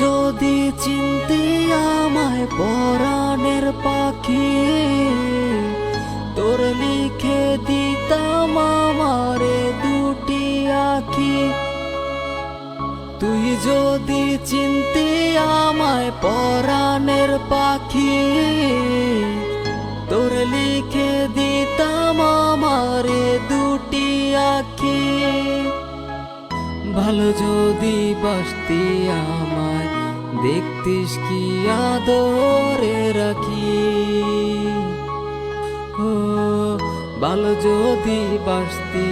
যদি চিনতি আমায় পরাণের পাখি, তোর লিখে দিতাম আমারে দুটি আঁখি। তুই যদি চিনতি আমায় পরাণের পাখি, তোর লিখে দিতাম আমারে দুটি আঁখি। ভালো যদি বাসতি আমায়, দেখতিস কি আদরে রাখি। ও ভালো যদি বাসতি